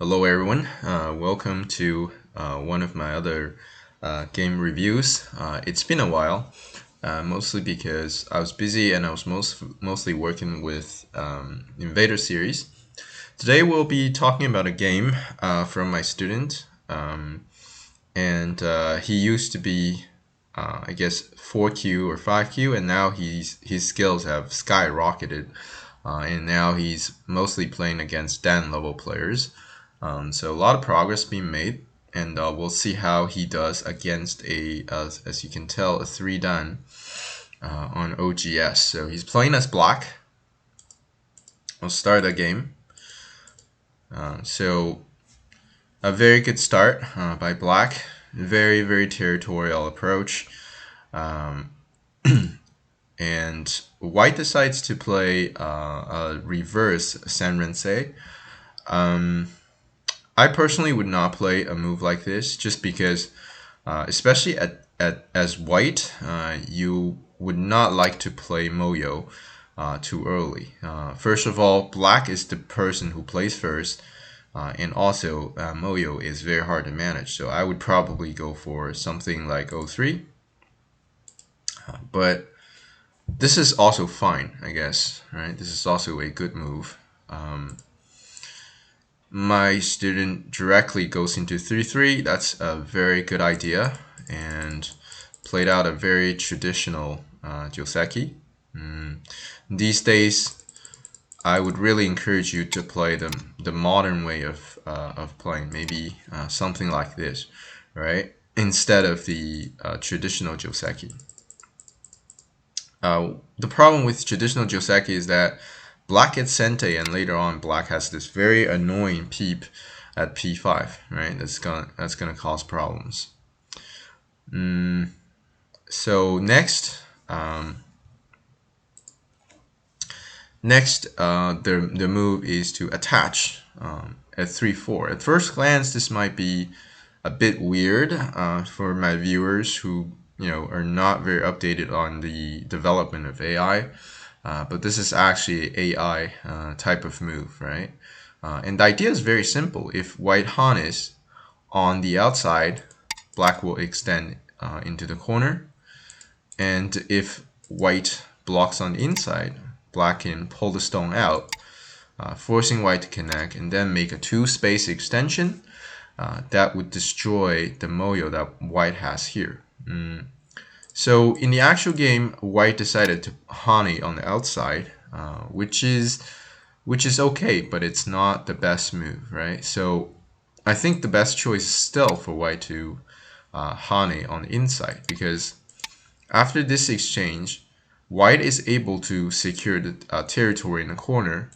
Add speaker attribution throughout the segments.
Speaker 1: Hello everyone, welcome to one of my other game reviews. It's been a while, mostly because I was busy and I was mostly working with Invader series. Today we'll be talking about a game from my student, and he used to be, I guess, 4Q or 5Q, and now his skills have skyrocketed, and now he's mostly playing against Dan level players. So a lot of progress being made, and we'll see how he does against as you can tell, a 3 Dan on OGS. So he's playing as black. We'll start the game. So a very good start by black. Very, very territorial approach. And white decides to play a reverse Sanrense. I personally would not play a move like this just because, especially as white, you would not like to play Moyo too early. First of all, black is the person who plays first, and also Moyo is very hard to manage. So I would probably go for something like O3. But this is also fine, I guess, right? This is also a good move. My student directly goes into 3-3. That's a very good idea and played out a very traditional Joseki. These days, I would really encourage you to play the modern way of playing. Maybe something like this, right? Instead of the traditional Joseki. The problem with traditional Joseki is that black gets Sente, and later on black has this very annoying peep at p5, right? That's gonna cause problems. So next, the move is to attach at 3-4. At first glance, this might be a bit weird for my viewers who are not very updated on the development of AI. But this is actually AI type of move, right? And the idea is very simple. If white Han is on the outside, black will extend into the corner. And if white blocks on the inside, black can pull the stone out, forcing white to connect, and then make a 2-space extension that would destroy the Moyo that white has here. So in the actual game, white decided to Hani on the outside, which is okay, but it's not the best move, right? So I think the best choice is still for white to Hani on the inside, because after this exchange, white is able to secure the territory in the corner.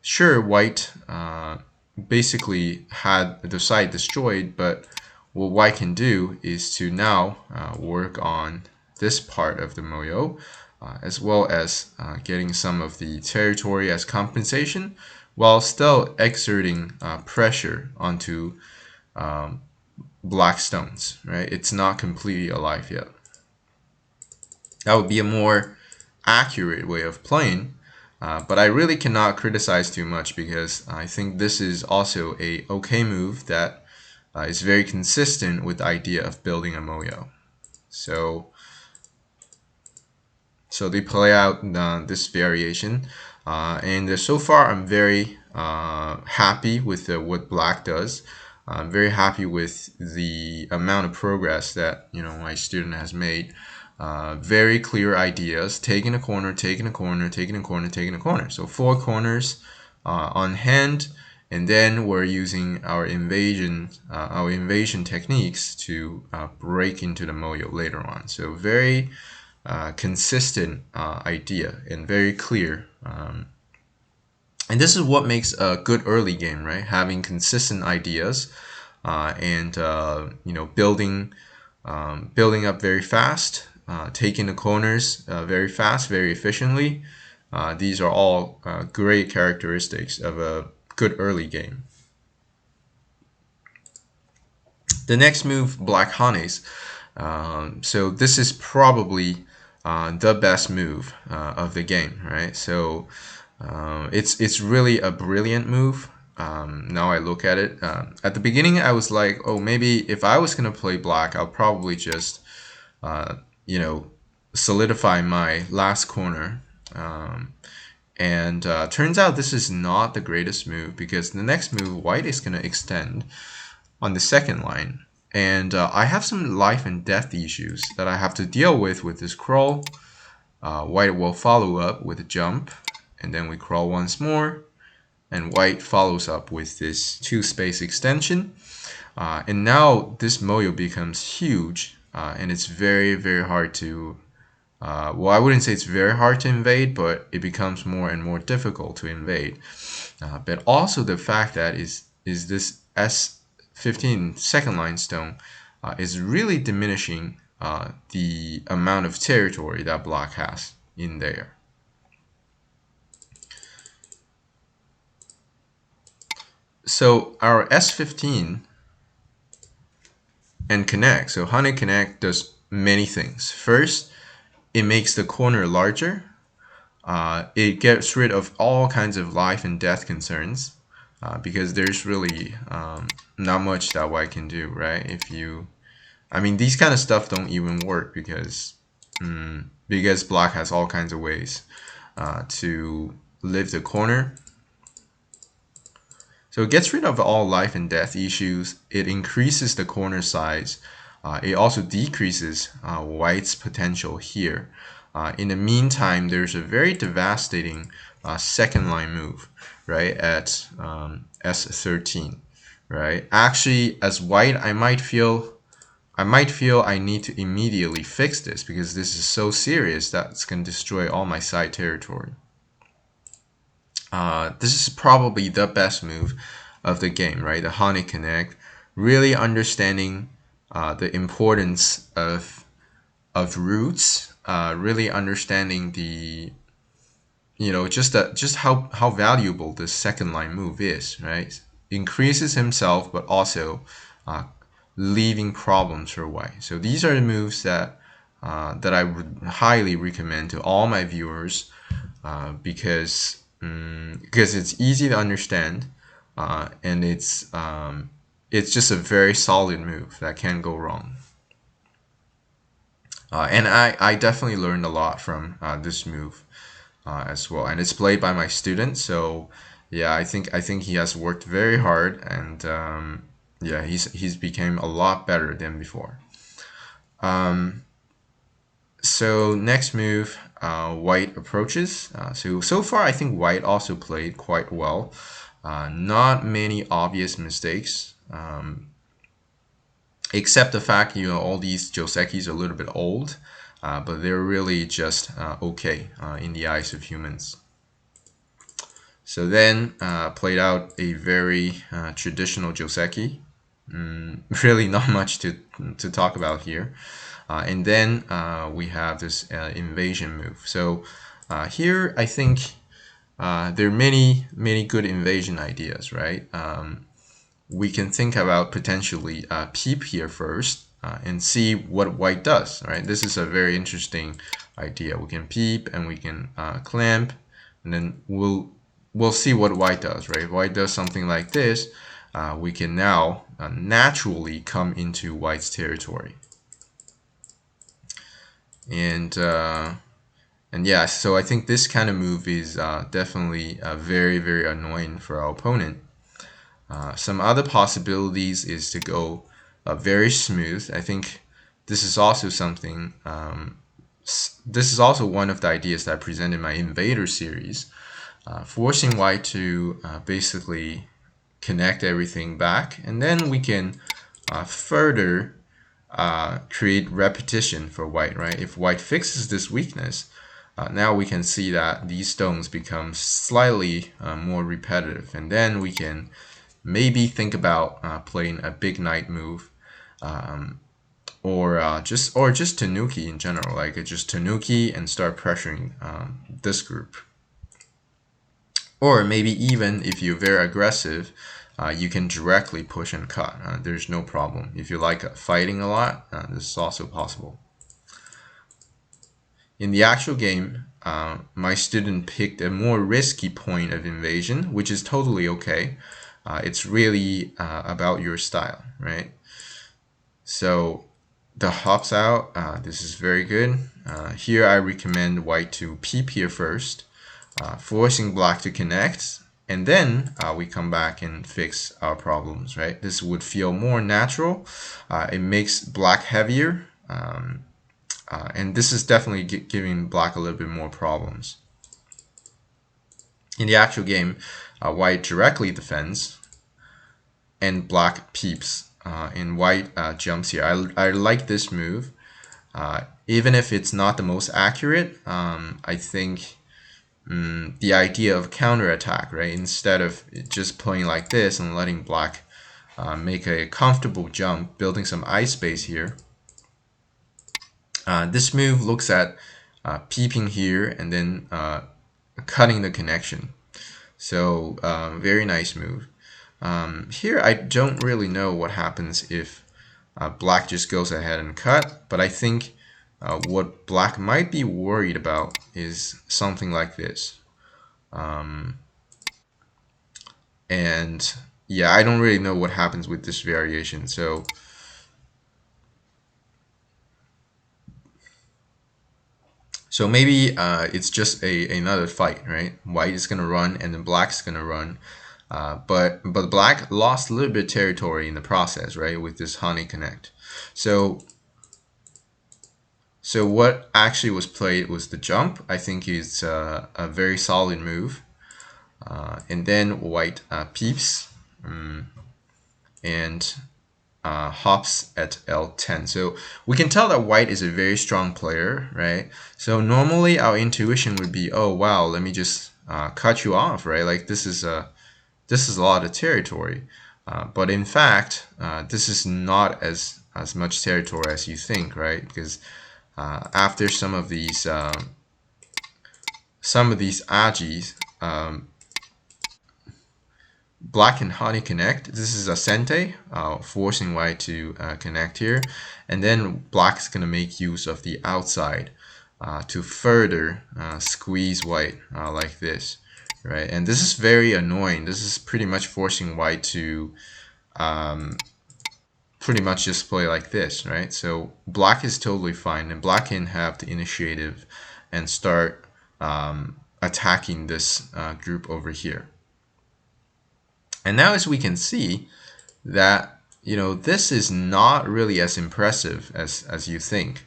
Speaker 1: Sure, white basically had the side destroyed, but what white can do is to now work on this part of the Moyo, as well as getting some of the territory as compensation, while still exerting pressure onto black stones, right? It's not completely alive yet. That would be a more accurate way of playing, but I really cannot criticize too much because I think this is also a okay move that is very consistent with the idea of building a Moyo. So they play out this variation, and so far I'm very happy with what black does. I'm very happy with the amount of progress that my student has made. Very clear ideas, taking a corner, taking a corner, taking a corner, taking a corner. So 4 corners on hand. And then we're using our invasion techniques to break into the Moyo later on. So very consistent idea and very clear. And this is what makes a good early game, right? Having consistent ideas and building up very fast, taking the corners very fast, very efficiently. These are all great characteristics of a good early game. The next move, black Hanes. So this is probably the best move of the game, right? So it's really a brilliant move. Now I look at it. At the beginning, I was like, oh, maybe if I was gonna play black, I'll probably just, you know, solidify my last corner. And turns out this is not the greatest move, because the next move, white is gonna extend on the second line. And I have some life and death issues that I have to deal with this crawl. White will follow up with a jump, and then we crawl once more, and white follows up with this 2-space extension. And now this moyo becomes huge, and it's very, very hard to, well, I wouldn't say it's very hard to invade, but it becomes more and more difficult to invade. But also the fact that is this S15 second line stone is really diminishing the amount of territory that black has in there. So our S15 and connect. So honey connect does many things. First, it makes the corner larger. It gets rid of all kinds of life and death concerns, because there's really not much that white can do, right? I mean, these kind of stuff don't even work because black has all kinds of ways to live the corner. So it gets rid of all life and death issues. It increases the corner size. It also decreases white's potential here. In the meantime, there's a very devastating second line move, right, at S13, right? Actually, as white, I might feel I need to immediately fix this, because this is so serious that it's going to destroy all my side territory. This is probably the best move of the game, right? The honey connect, really understanding the importance of roots, really understanding the, just how valuable this second line move is, right? Increases himself, but also leaving problems for white. So these are the moves that I would highly recommend to all my viewers, because it's easy to understand, and it's just a very solid move that can't go wrong. And I definitely learned a lot from this move as well, and it's played by my student. So yeah, I think he has worked very hard, and yeah, he's became a lot better than before. So next move, white approaches. So far, I think white also played quite well. Not many obvious mistakes, except the fact, all these Josekis are a little bit old, but they're really just okay in the eyes of humans. So then played out a very traditional Joseki. Really not much to talk about here. And then we have this invasion move. So here I think there are many good invasion ideas, right? We can think about potentially peep here first and see what white does, right? This is a very interesting idea. We can peep and we can clamp, and then we'll see what white does, right? If white does something like this, we can now naturally come into white's territory. And yeah, so I think this kind of move is definitely very, very annoying for our opponent. Some other possibilities is to go very smooth. I think this is also something, this is also one of the ideas that I presented in my Invader series, forcing white to basically connect everything back, and then we can further create repetition for white, right? If white fixes this weakness, now we can see that these stones become slightly more repetitive, and then we can maybe think about playing a big knight move, or just Tanuki in general, like just Tanuki and start pressuring this group. Or maybe even if you're very aggressive, you can directly push and cut. There's no problem. If you like fighting a lot, this is also possible. In the actual game, my student picked a more risky point of invasion, which is totally okay. It's really about your style, right? So the hops out, this is very good. Here I recommend white to peep here first, forcing black to connect, and then we come back and fix our problems, right? This would feel more natural. It makes black heavier, and this is definitely giving black a little bit more problems. In the actual game, white directly defends, and black peeps, and white jumps here. I like this move. Even if it's not the most accurate, I think the idea of counterattack, right? Instead of just playing like this and letting black make a comfortable jump, building some ice space here. This move looks at peeping here and then cutting the connection. So very nice move. Here I don't really know what happens if black just goes ahead and cut, but I think what black might be worried about is something like this. And yeah, I don't really know what happens with this variation. So maybe it's just another fight, right? White is gonna run and then black's gonna run. But black lost a little bit of territory in the process, right? With this honey connect. So what actually was played was the jump. I think it's a very solid move. And then white peeps and hops at L10. So we can tell that white is a very strong player, right? So normally our intuition would be, oh wow, let me just cut you off, right? Like this is a lot of territory. But in fact, this is not as much territory as you think, right? Because after some of these agis, black and honey connect. This is a sente, forcing white to connect here, and then black is gonna make use of the outside to further squeeze white like this, right? And this is very annoying. This is pretty much forcing white to pretty much just play like this, right? So black is totally fine, and black can have the initiative and start attacking this group over here. And now as we can see that, you know, this is not really as impressive as you think,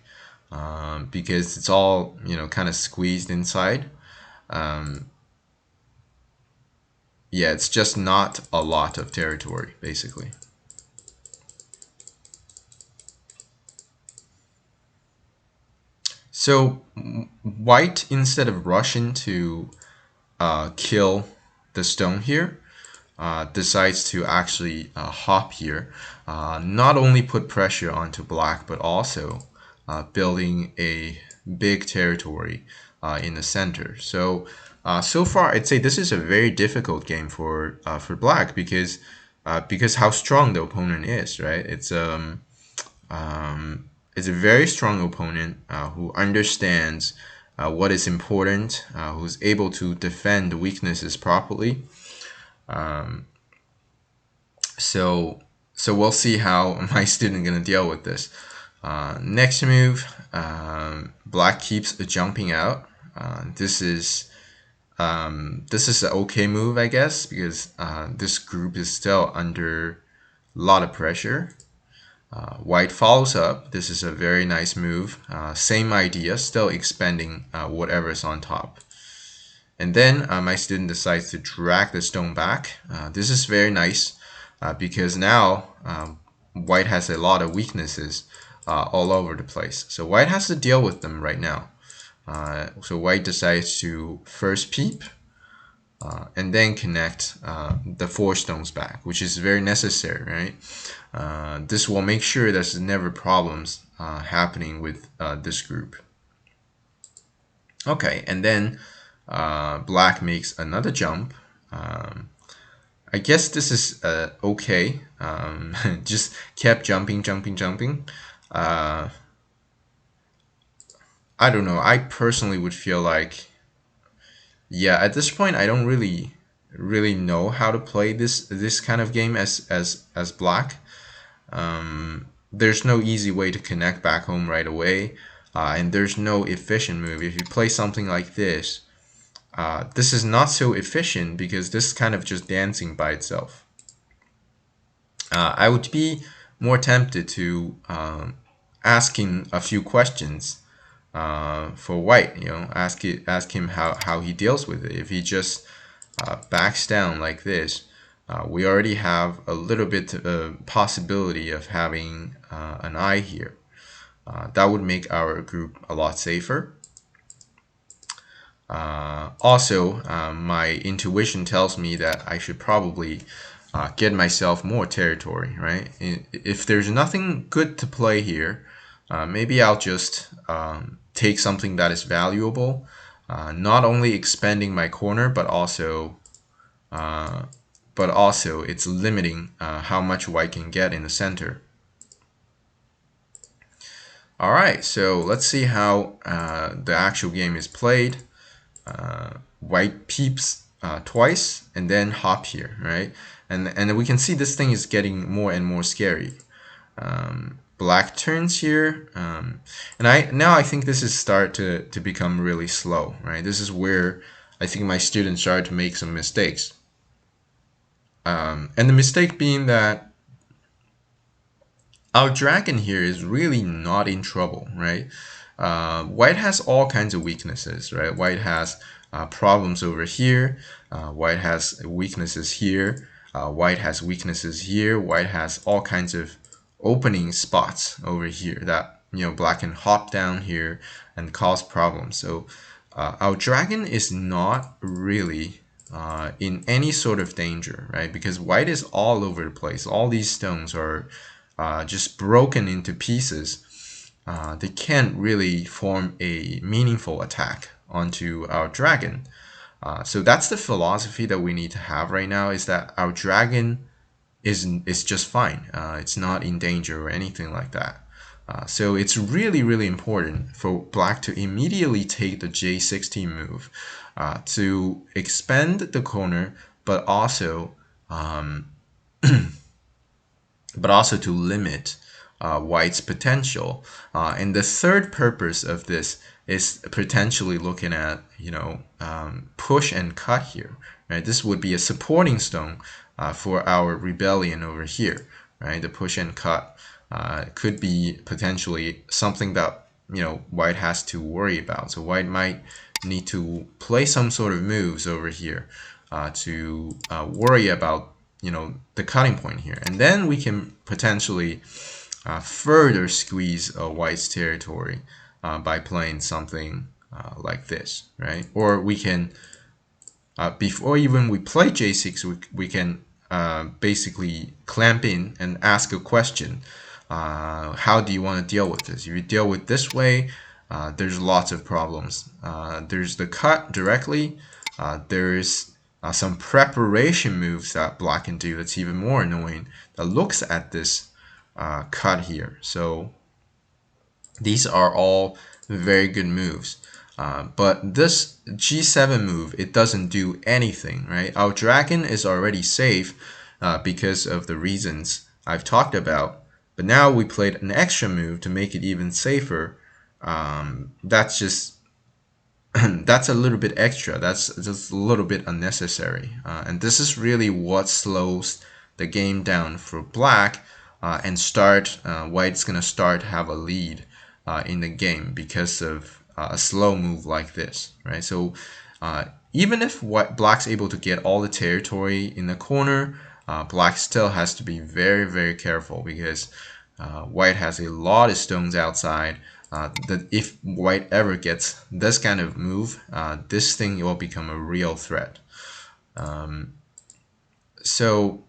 Speaker 1: because it's all, you know, kind of squeezed inside. Yeah, it's just not a lot of territory, basically. So white, instead of rushing to kill the stone here, decides to actually hop here, not only put pressure onto black, but also building a big territory in the center. So so far, I'd say this is a very difficult game for black because how strong the opponent is, right? It's a very strong opponent who understands what is important, who's able to defend the weaknesses properly. So we'll see how my student gonna deal with this. Next move, black keeps jumping out. This is an okay move, I guess, because this group is still under a lot of pressure. White follows up. This is a very nice move. Same idea, still expanding whatever's on top. And then my student decides to drag the stone back. This is very nice because now white has a lot of weaknesses all over the place. So white has to deal with them right now. So white decides to first peep and then connect the 4 stones back, which is very necessary, right? This will make sure there's never problems happening with this group. Okay, and then black makes another jump. I guess this is okay. Just kept jumping. I don't know. I personally would feel like, yeah, at this point, I don't really really know how to play this kind of game as black. There's no easy way to connect back home right away, and there's no efficient move. If you play something like this, this is not so efficient because this is kind of just dancing by itself. I would be more tempted to asking a few questions for White. Ask him how he deals with it. If he just backs down like this, we already have a little bit possibility of having an eye here. That would make our group a lot safer. Also, my intuition tells me that I should probably get myself more territory, right? If there's nothing good to play here, maybe I'll just take something that is valuable, not only expanding my corner, but also it's limiting how much white can get in the center. All right, so let's see how the actual game is played. White peeps twice and then hop here, right? And we can see this thing is getting more and more scary. Black turns here, and I think this is start to become really slow, right? This is where I think my students started to make some mistakes. And the mistake being that our dragon here is really not in trouble, right? White has all kinds of weaknesses, right? White has problems over here. White has weaknesses here. White has weaknesses here. White has all kinds of opening spots over here that black can hop down here and cause problems. So our dragon is not really in any sort of danger, right? Because white is all over the place. All these stones are just broken into pieces. They can't really form a meaningful attack onto our dragon. So that's the philosophy that we need to have right now, is that our dragon is just fine. It's not in danger or anything like that. So it's really, really important for black to immediately take the J16 move to expand the corner, but also to limit white's potential. And the third purpose of this is potentially looking at, push and cut here, right? This would be a supporting stone for our rebellion over here, right? The push and cut could be potentially something that, white has to worry about. So white might need to play some sort of moves over here to worry about the cutting point here, and then we can potentially further squeeze white's territory by playing something like this, right? Or we can before even we play J6, we can basically clamp in and ask a question. How do you want to deal with this? If you deal with this way, there's lots of problems. There's the cut directly. There's some preparation moves that black can do that's even more annoying, that looks at this cut here. So these are all very good moves. But this G7 move, it doesn't do anything, right? Our dragon is already safe because of the reasons I've talked about. But now we played an extra move to make it even safer. That's just that's a little bit extra. That's just a little bit unnecessary. And this is really what slows the game down for black and white's gonna start have a lead in the game because of a slow move like this, right? So even if black's able to get all the territory in the corner, black still has to be very, very careful because white has a lot of stones outside. That if white ever gets this kind of move, this thing will become a real threat. So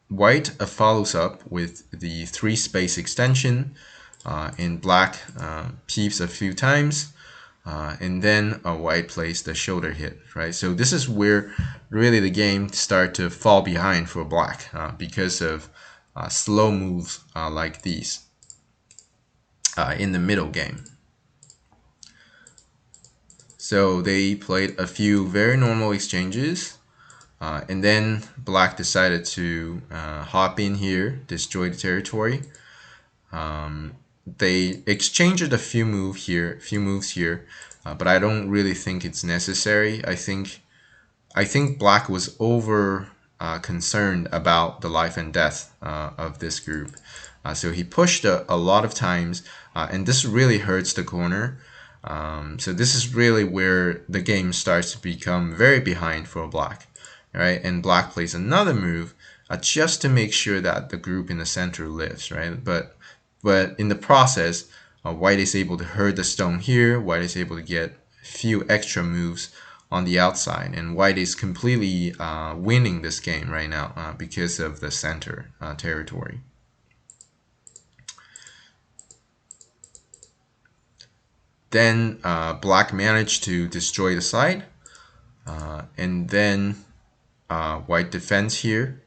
Speaker 1: white follows up with the 3 space extension, and black peeps a few times, and then white plays the shoulder hit, right? So this is where really the game start to fall behind for black because of slow moves like these in the middle game. So they played a few very normal exchanges. And then black decided to hop in here, destroy the territory. They exchanged a few moves here, but I don't really think it's necessary. I think black was over concerned about the life and death of this group. So he pushed a lot of times, and this really hurts the corner. So this is really where the game starts to become very behind for black, right? And black plays another move just to make sure that the group in the center lives, right? But in the process, white is able to hurt the stone here. White is able to get a few extra moves on the outside, and white is completely winning this game right now because of the center territory. Then black managed to destroy the side, and then white defends here,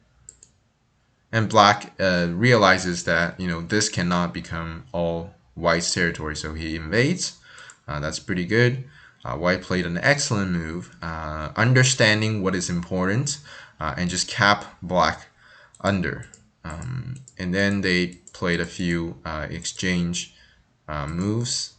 Speaker 1: and black realizes that this cannot become all white's territory, so he invades. That's pretty good. White played an excellent move, understanding what is important, and just cap black under. And then they played a few exchange moves.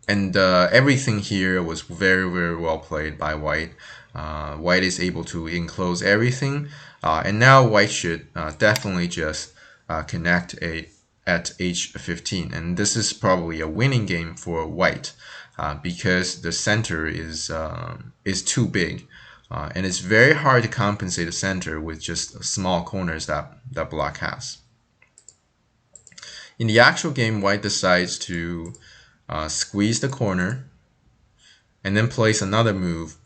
Speaker 1: And everything here was very, very well played by white. White is able to enclose everything. And now white should definitely just connect at h15. And this is probably a winning game for white because the center is too big. And it's very hard to compensate the center with just small corners that black has. In the actual game, white decides to squeeze the corner and then place another move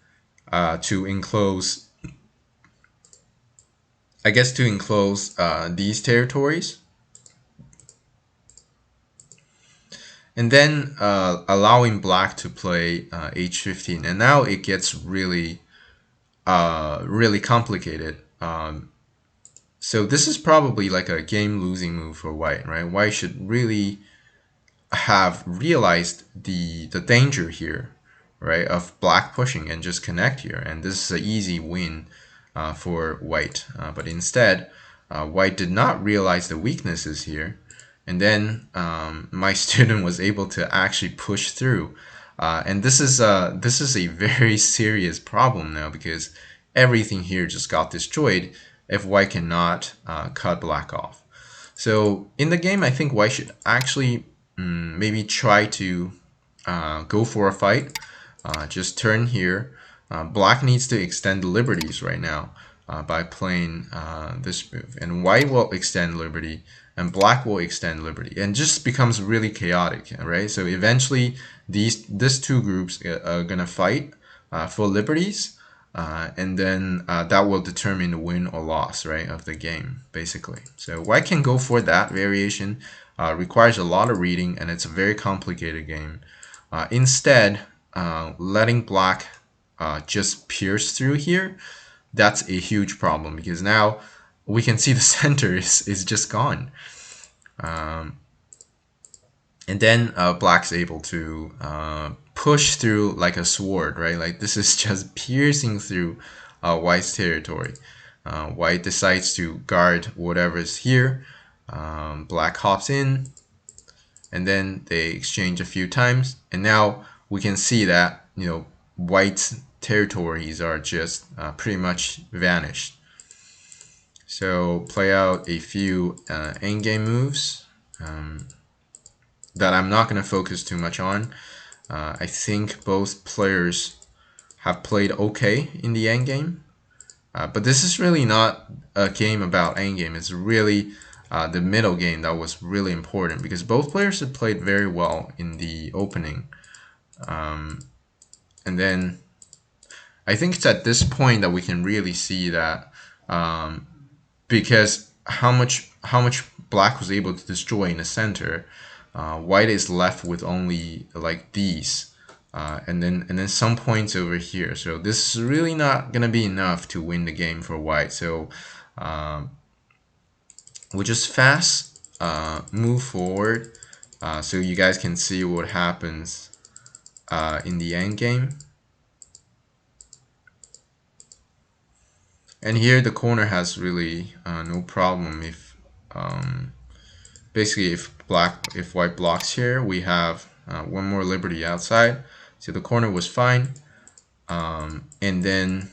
Speaker 1: to enclose, these territories, and then allowing black to play h15. And now it gets really complicated. So this is probably like a game losing move for white, right? White should really have realized the danger here, right, of black pushing and just connect here, and this is an easy win for white. But instead, white did not realize the weaknesses here, and then my student was able to actually push through, and this is a very serious problem now because everything here just got destroyed if white cannot cut black off. So in the game, I think white should actually maybe try to go for a fight. Just turn here. Black needs to extend the liberties right now by playing this move. And white will extend liberty, and black will extend liberty. And just becomes really chaotic, right? So eventually, these two groups are going to fight for liberties. And then that will determine the win or loss, right, of the game, basically. So white can go for that variation. Requires a lot of reading, and it's a very complicated game. Instead, letting black just pierce through here, that's a huge problem because now we can see the center is just gone. And then black's able to push through like a sword, right? Like this is just piercing through white's territory. White decides to guard whatever's here. Black hops in, and then they exchange a few times, and now we can see that white's territories are just pretty much vanished. So play out a few endgame moves that I'm not going to focus too much on. I think both players have played okay in the endgame, but this is really not a game about endgame. It's really the middle game that was really important because both players had played very well in the opening. And then I think it's at this point that we can really see that because how much black was able to destroy in the center, white is left with only like these. And then some points over here. So this is really not gonna be enough to win the game for white. So we'll just fast move forward so you guys can see what happens in the end game. And here the corner has really no problem if basically if white blocks here, we have one more liberty outside. So the corner was fine. And then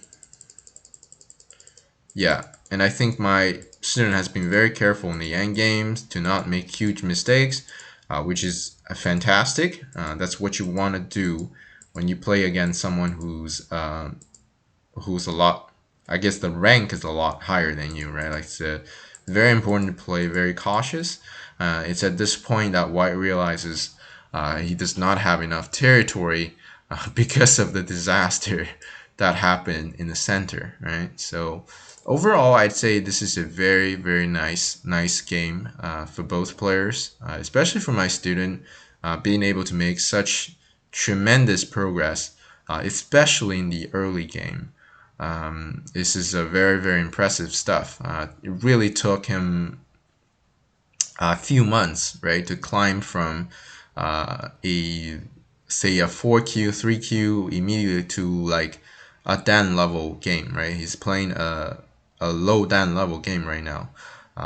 Speaker 1: yeah, and I think my student has been very careful in the end games to not make huge mistakes, which is fantastic. That's what you want to do when you play against someone who's a lot, I guess the rank is a lot higher than you, right? Like it's very important to play very cautious. It's at this point that White realizes he does not have enough territory because of the disaster that happened in the center, right? So overall, I'd say this is a very, very nice game for both players, especially for my student, being able to make such tremendous progress, especially in the early game. This is a very impressive stuff. It really took him a few months, right, to climb from a say a 4Q, 3Q immediately to like a Dan level game, right? He's playing a low Dan level game right now.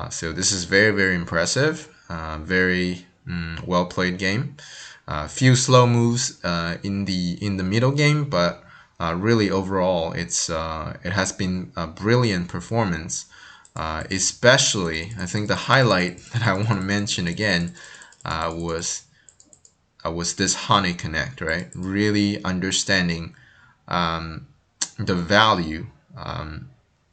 Speaker 1: So this is very impressive. Very well played game. Few slow moves in the middle game, but really overall it has been a brilliant performance. Especially, I think the highlight that I want to mention again was this Honey Connect, right? Really understanding the value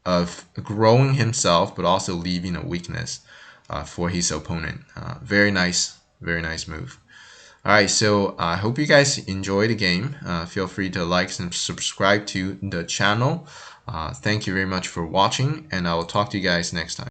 Speaker 1: of growing himself, but also leaving a weakness for his opponent. Very nice move. All right, so I hope you guys enjoy the game. Feel free to like and subscribe to the channel. Thank you very much for watching, and I will talk to you guys next time.